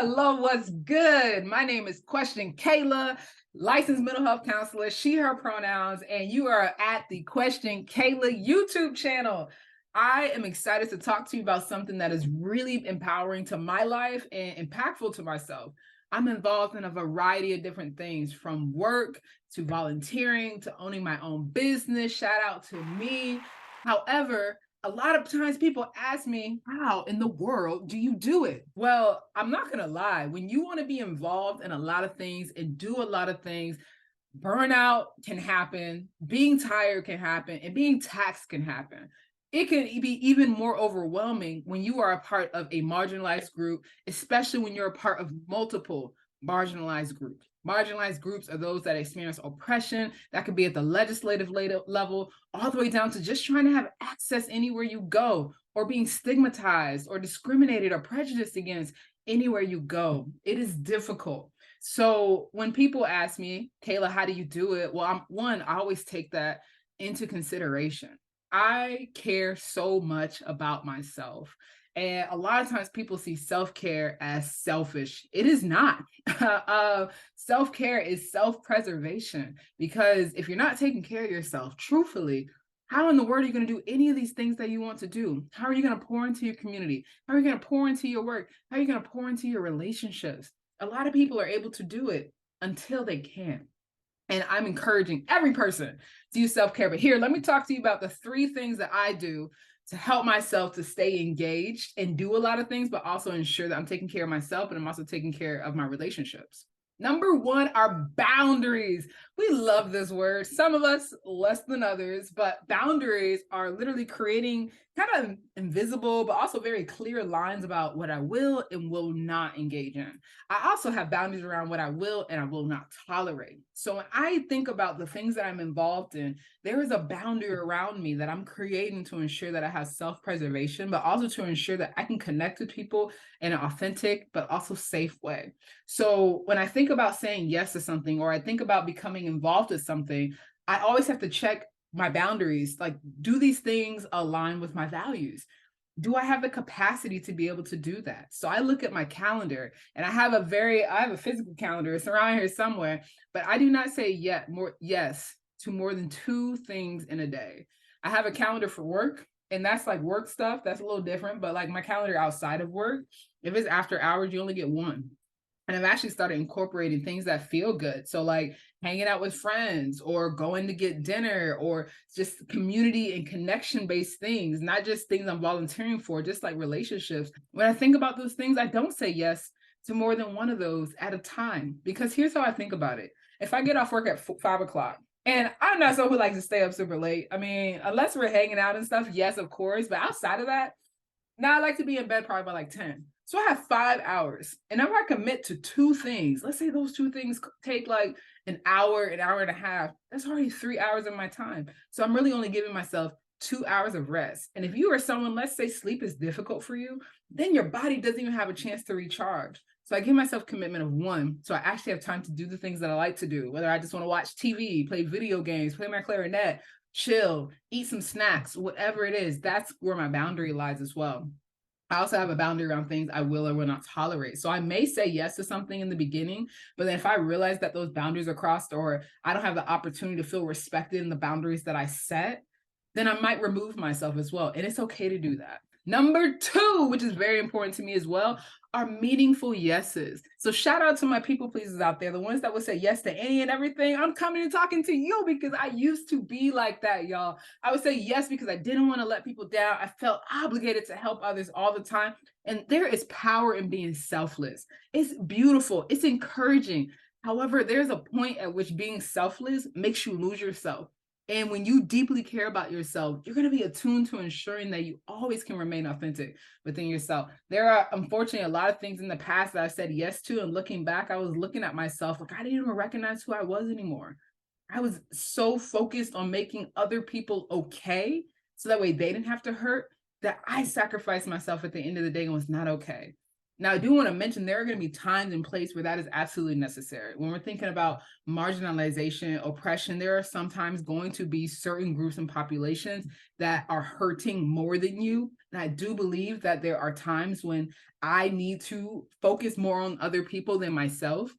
Hello, what's good? My name is Question Kayla, licensed mental health counselor, she, her pronouns, and you are at the Question Kayla YouTube channel. I am excited to talk to you about something that is really empowering to my life and impactful to myself. I'm involved in a variety of different things, from work to volunteering to owning my own business. Shout out to me. However, a lot of times people ask me, how in the world do you do it? Well, I'm not going to lie. When you want to be involved in a lot of things and do a lot of things, burnout can happen, being tired can happen, and being taxed can happen. It can be even more overwhelming when you are a part of a marginalized group, especially when you're a part of multiple marginalized groups. Marginalized groups are those that experience oppression. That could be at the legislative level, all the way down to just trying to have access anywhere you go, or being stigmatized or discriminated or prejudiced against anywhere you go. It is difficult. So when people ask me, Kayla, how do you do it? Well, I always take that into consideration. I care so much about myself. And a lot of times people see self-care as selfish. It is not. Self-care is self-preservation, because if you're not taking care of yourself, truthfully, how in the world are you going to do any of these things that you want to do? How are you going to pour into your community? How are you going to pour into your work? How are you going to pour into your relationships? A lot of people are able to do it until they can't. And I'm encouraging every person to use self-care. But here, let me talk to you about the 3 things that I do to help myself to stay engaged and do a lot of things, but also ensure that I'm taking care of myself and I'm also taking care of my relationships. Number 1 are boundaries. We love this word. Some of us less than others, but boundaries are literally creating kind of invisible, but also very clear lines about what I will and will not engage in. I also have boundaries around what I will and I will not tolerate. So when I think about the things that I'm involved in, there is a boundary around me that I'm creating to ensure that I have self-preservation, but also to ensure that I can connect with people in an authentic, but also safe way. So when I think about saying yes to something, or I think about becoming involved with something, I always have to check my boundaries. Like, do these things align with my values? Do I have the capacity to be able to do that? So I look at my calendar, and I have a physical calendar. It's around here somewhere, but I do not say yes to more than 2 things in a day. I have a calendar for work, and that's like work stuff. That's a little different, but like my calendar outside of work, if it's after hours, you only get 1. And I've actually started incorporating things that feel good. So like hanging out with friends, or going to get dinner, or just community and connection based things, not just things I'm volunteering for, just like relationships. When I think about those things, I don't say yes to more than 1 of those at a time, because here's how I think about it. If I get off work at 5 o'clock, and I'm not someone who likes to stay up super late. I mean, unless we're hanging out and stuff, yes, of course. But outside of that, now I like to be in bed probably by like 10. So I have 5 hours. And if I commit to 2 things, let's say those 2 things take like an hour and a half, that's already 3 hours of my time. So I'm really only giving myself 2 hours of rest. And if you are someone, let's say sleep is difficult for you, then your body doesn't even have a chance to recharge. So I give myself commitment of 1. So I actually have time to do the things that I like to do, whether I just want to watch TV, play video games, play my clarinet, chill, eat some snacks, whatever it is. That's where my boundary lies as well. I also have a boundary around things I will or will not tolerate. So I may say yes to something in the beginning, but then if I realize that those boundaries are crossed, or I don't have the opportunity to feel respected in the boundaries that I set, then I might remove myself as well. And it's okay to do that. Number 2, which is very important to me as well, are meaningful yeses. So shout out to my people pleasers out there, the ones that would say yes to any and everything. I'm coming and talking to you, because I used to be like that, y'all. I would say yes because I didn't want to let people down. I felt obligated to help others all the time. And there is power in being selfless. It's beautiful. It's encouraging. However, there's a point at which being selfless makes you lose yourself. And when you deeply care about yourself, you're going to be attuned to ensuring that you always can remain authentic within yourself. There are, unfortunately, a lot of things in the past that I said yes to. And looking back, I was looking at myself like I didn't even recognize who I was anymore. I was so focused on making other people okay, so that way they didn't have to hurt, that I sacrificed myself at the end of the day and was not okay. Now, I do want to mention there are going to be times and places where that is absolutely necessary. When we're thinking about marginalization, oppression, there are sometimes going to be certain groups and populations that are hurting more than you. And I do believe that there are times when I need to focus more on other people than myself.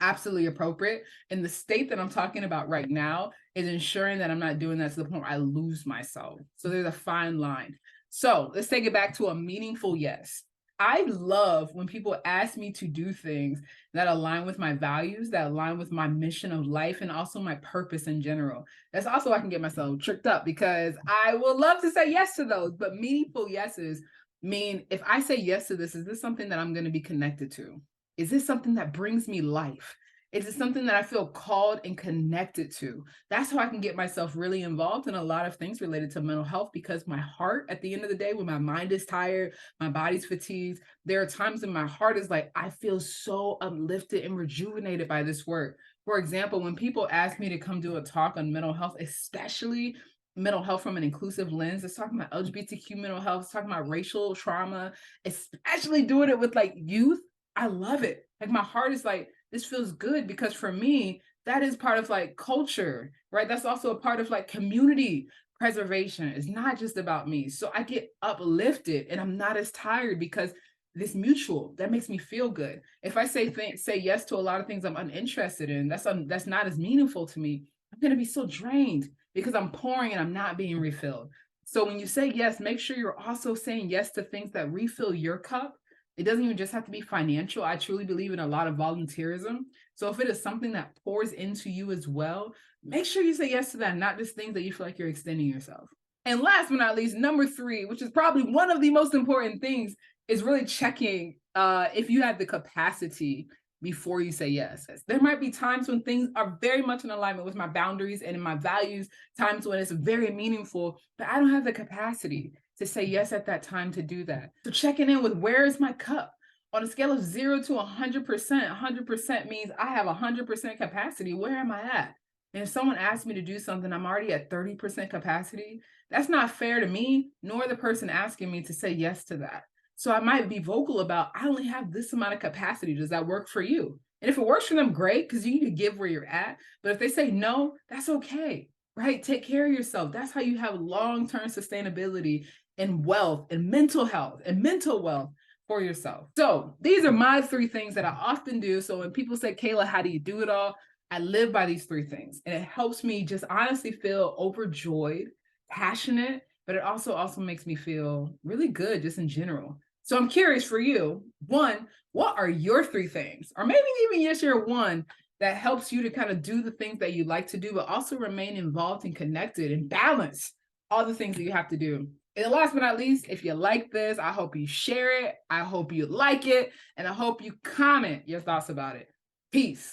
Absolutely appropriate. And the state that I'm talking about right now is ensuring that I'm not doing that to the point where I lose myself. So there's a fine line. So let's take it back to a meaningful yes. I love when people ask me to do things that align with my values, that align with my mission of life, and also my purpose in general. That's also I can get myself tricked up because I will love to say yes to those, but meaningful yeses mean if I say yes to this, is this something that I'm going to be connected to? Is this something that brings me life? Is it something that I feel called and connected to? That's how I can get myself really involved in a lot of things related to mental health, because my heart, at the end of the day, when my mind is tired, my body's fatigued, there are times when my heart is like, I feel so uplifted and rejuvenated by this work. For example, when people ask me to come do a talk on mental health, especially mental health from an inclusive lens, it's talking about LGBTQ mental health, it's talking about racial trauma, especially doing it with like youth. I love it. Like my heart is like, this feels good, because for me, that is part of like culture, right? That's also a part of like community preservation. It's not just about me. So I get uplifted and I'm not as tired because this mutual, that makes me feel good. If I say yes to a lot of things I'm uninterested in, that's not as meaningful to me. I'm going to be so drained because I'm pouring and I'm not being refilled. So when you say yes, make sure you're also saying yes to things that refill your cup. It doesn't even just have to be financial. I truly believe in a lot of volunteerism. So if it is something that pours into you as well, make sure you say yes to that, not just things that you feel like you're extending yourself. And last but not least, number 3, which is probably one of the most important things, is really checking if you have the capacity before you say yes. There might be times when things are very much in alignment with my boundaries and in my values, times when it's very meaningful, but I don't have the capacity to say yes at that time to do that. So checking in with, where is my cup? On a scale of 0 to 100%, 100% means I have 100% capacity. Where am I at? And if someone asks me to do something, I'm already at 30% capacity. That's not fair to me, nor the person asking me to say yes to that. So I might be vocal about, I only have this amount of capacity. Does that work for you? And if it works for them, great, because you need to give where you're at. But if they say no, that's okay, right? Take care of yourself. That's how you have long-term sustainability and wealth and mental health and mental wealth for yourself. So these are my 3 things that I often do. So when people say, Kayla, how do you do it all? I live by these 3 things, and it helps me just honestly feel overjoyed, passionate, but it also makes me feel really good just in general. So I'm curious for you, 1, what are your 3 things? Or maybe even just your 1 that helps you to kind of do the things that you like to do, but also remain involved and connected and balance all the things that you have to do. And last but not least, if you like this, I hope you share it. I hope you like it. And I hope you comment your thoughts about it. Peace.